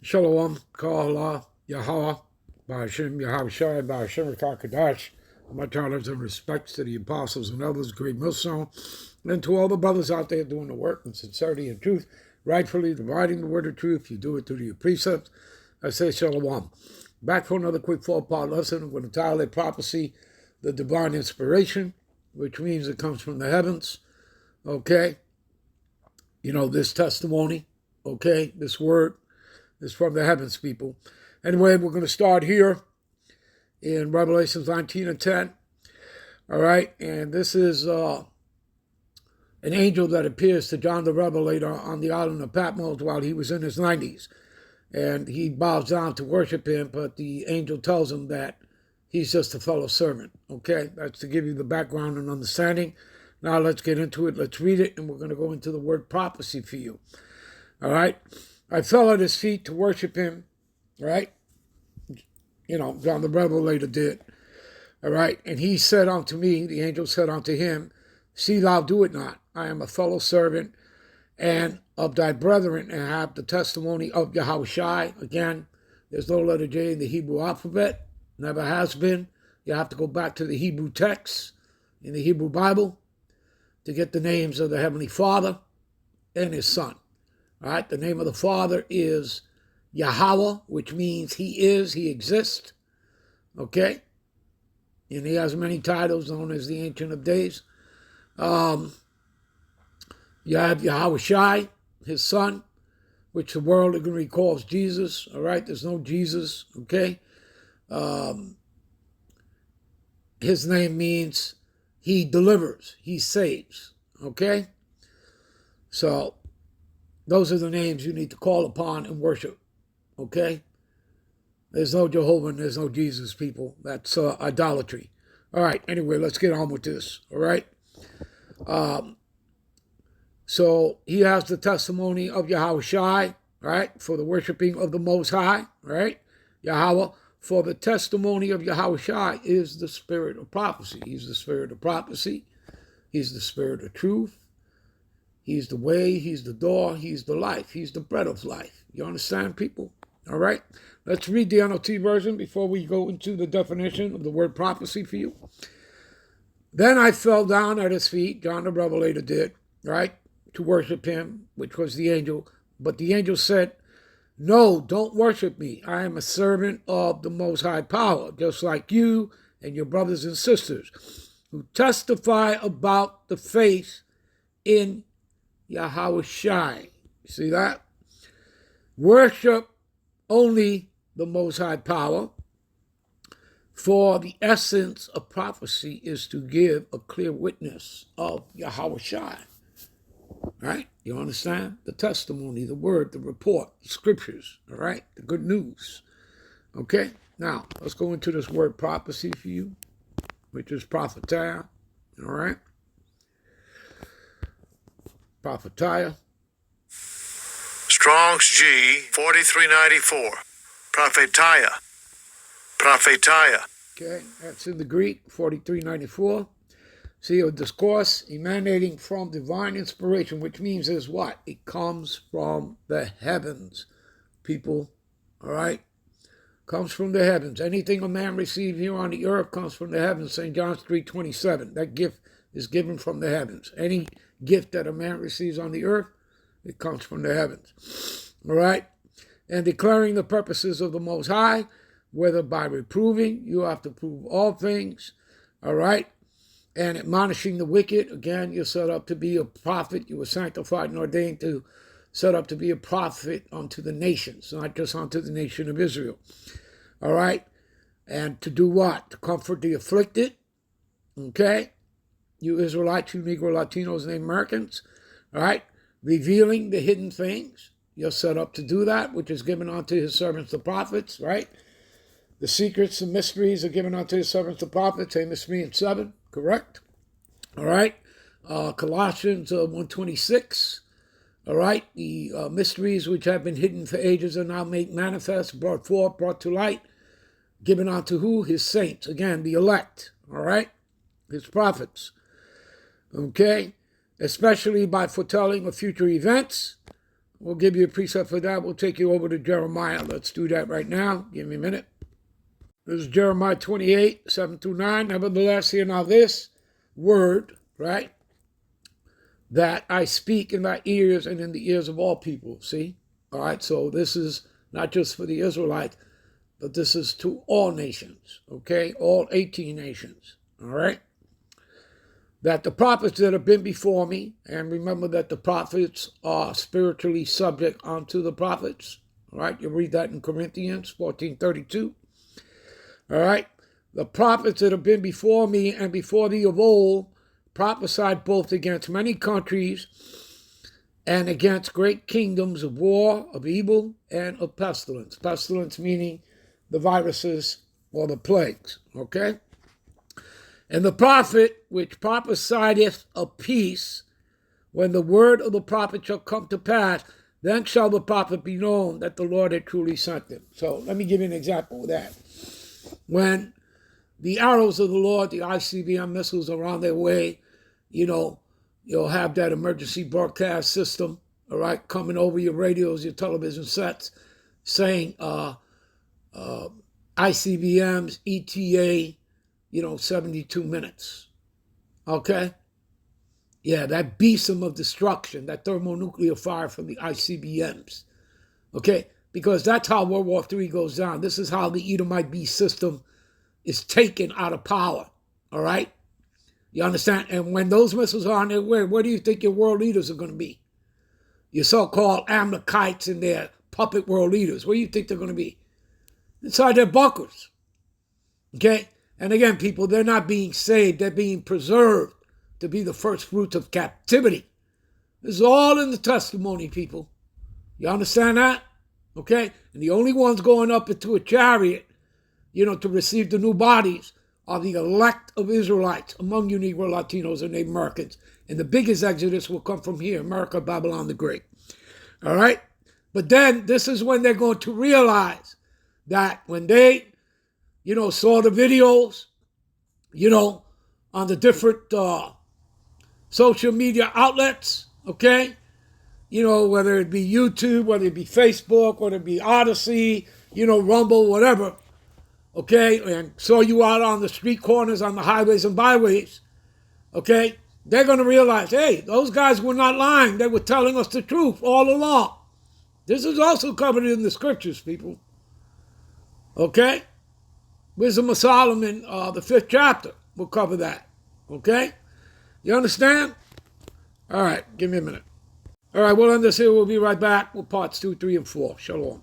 Shalom, Ka'Allah, Yahweh, Ba'ashem, Yahweh Shai, Ba'ashem, Kakadash. Much honors and respects to the apostles and others, great millstone, and to all the brothers out there doing the work in sincerity and truth, rightfully dividing the word of truth. You do it through your precepts. I say Shalom. Back for another quick 4-part lesson with entirely prophecy, the divine inspiration, which means it comes from the heavens. Okay? You know, this testimony, okay, this word is from the heavens, people. Anyway, we're going to start here in Revelations 19 and 10. All right, and this is an angel that appears to John the Revelator on the island of Patmos while he was in his 90s. And he bows down to worship him, but the angel tells him that he's just a fellow servant. Okay, that's to give you the background and understanding. Now let's get into it. Let's read it, and we're going to go into the word prophecy for you. All right, I fell at his feet to worship him. Right, you know, John the Revelator did. All right, and he said unto me, the angel said unto him, see thou do it not. I am a fellow servant and of thy brethren, and have the testimony of Yahweh Shai. Again, there's no letter J in the Hebrew alphabet, never has been. You have to go back to the Hebrew text in the Hebrew Bible to get the names of the Heavenly Father and his Son. All right, the name of the Father is Yahweh, which means he is, he exists. Okay, and he has many titles known as the Ancient of Days. You have Yahweh Shai, his son, which the world again calls Jesus. All right, there's no Jesus. Okay, his name means he delivers, he saves. Okay, so those are the names you need to call upon and worship. Okay, there's no Jehovah and there's no Jesus, people. That's idolatry. All right, anyway, let's get on with this. All right. So he has the testimony of Yahweh Shai, right, for the worshiping of the Most High, right, Yahweh. For the testimony of Yahweh Shai is the spirit of prophecy. He's the spirit of prophecy. He's the spirit of truth. He's the way. He's the door. He's the life. He's the bread of life. You understand, people? All right. Let's read the NLT version before we go into the definition of the word prophecy for you. Then I fell down at his feet, John the Revelator did, right, to worship him, which was the angel. But the angel said, no, don't worship me. I am a servant of the Most High Power, just like you and your brothers and sisters who testify about the faith in Yahweh Shai. See that? Worship only the Most High Power, for the essence of prophecy is to give a clear witness of Yahweh Shai. Right? You understand? The testimony, the word, the report, the scriptures, all right? The good news. Okay? Now, let's go into this word prophecy for you, which is prophetia, all right? Prophetia. Strong's G 4394. Prophetia. Prophetia. Okay, that's in the Greek, 4394. See, a discourse emanating from divine inspiration, which means is what? It comes from the heavens, people, all right? Comes from the heavens. Anything a man receives here on the earth comes from the heavens, St. John 3:27. That gift is given from the heavens. Any gift that a man receives on the earth, it comes from the heavens, all right? And declaring the purposes of the Most High, whether by reproving, you have to prove all things, all right? And admonishing the wicked, again, you're set up to be a prophet. You were sanctified and ordained to set up to be a prophet unto the nations, not just unto the nation of Israel. All right? And to do what? To comfort the afflicted, okay? You Israelites, you Negro, Latinos, and Americans, all right? Revealing the hidden things. You're set up to do that, which is given unto his servants, the prophets, right? The secrets and mysteries are given unto his servants, the prophets, Amos 3 and 7, correct? All right. Colossians 1:26, all right? The mysteries which have been hidden for ages are now made manifest, brought forth, brought to light, given unto who? His saints. Again, the elect, all right? His prophets, okay? Especially by foretelling of future events, we'll give you a precept for that. We'll take you over to Jeremiah. Let's do that right now. Give me a minute. This is Jeremiah 28, 7 through 9. Nevertheless, hear now this word, right, that I speak in thy ears and in the ears of all people. See? All right, so this is not just for the Israelites, but this is to all nations, okay? All 18 nations, all right? That the prophets that have been before me, and remember that the prophets are spiritually subject unto the prophets, all right? You read that in Corinthians 14:32, all right? The prophets that have been before me and before thee of old prophesied both against many countries and against great kingdoms of war, of evil, and of pestilence. Pestilence meaning the viruses or the plagues, okay? And the prophet which prophesieth of peace, when the word of the prophet shall come to pass, then shall the prophet be known that the Lord had truly sent him. So let me give you an example of that. When the arrows of the Lord, the ICBM missiles are on their way, you'll have that emergency broadcast system, all right, coming over your radios, your television sets, saying ICBMs, ETA, 72 minutes. Okay? Yeah, that besom of destruction, that thermonuclear fire from the ICBMs. Okay? Because that's how World War III goes down. This is how the Edomite beast system is taken out of power. All right? You understand? And when those missiles are on their way, where do you think your world leaders are going to be? Your so-called Amalekites and their puppet world leaders. Where do you think they're going to be? Inside their bunkers. Okay? And again, people, they're not being saved. They're being preserved to be the first fruits of captivity. This is all in the testimony, people. You understand that? Okay? And the only ones going up into a chariot, to receive the new bodies are the elect of Israelites among you Negro, Latinos, and Native Americans. And the biggest exodus will come from here, America, Babylon the Great. All right? But then this is when they're going to realize that when they saw the videos, on the different social media outlets, okay? Whether it be YouTube, whether it be Facebook, whether it be Odyssey, Rumble, whatever, okay? And saw you out on the street corners, on the highways and byways, okay? They're going to realize, hey, those guys were not lying. They were telling us the truth all along. This is also covered in the scriptures, people. Okay? Wisdom of Solomon, the 5th chapter, will cover that. Okay? You understand? All right, give me a minute. All right, we'll end this here. We'll be right back with parts 2, 3, and 4. Shalom.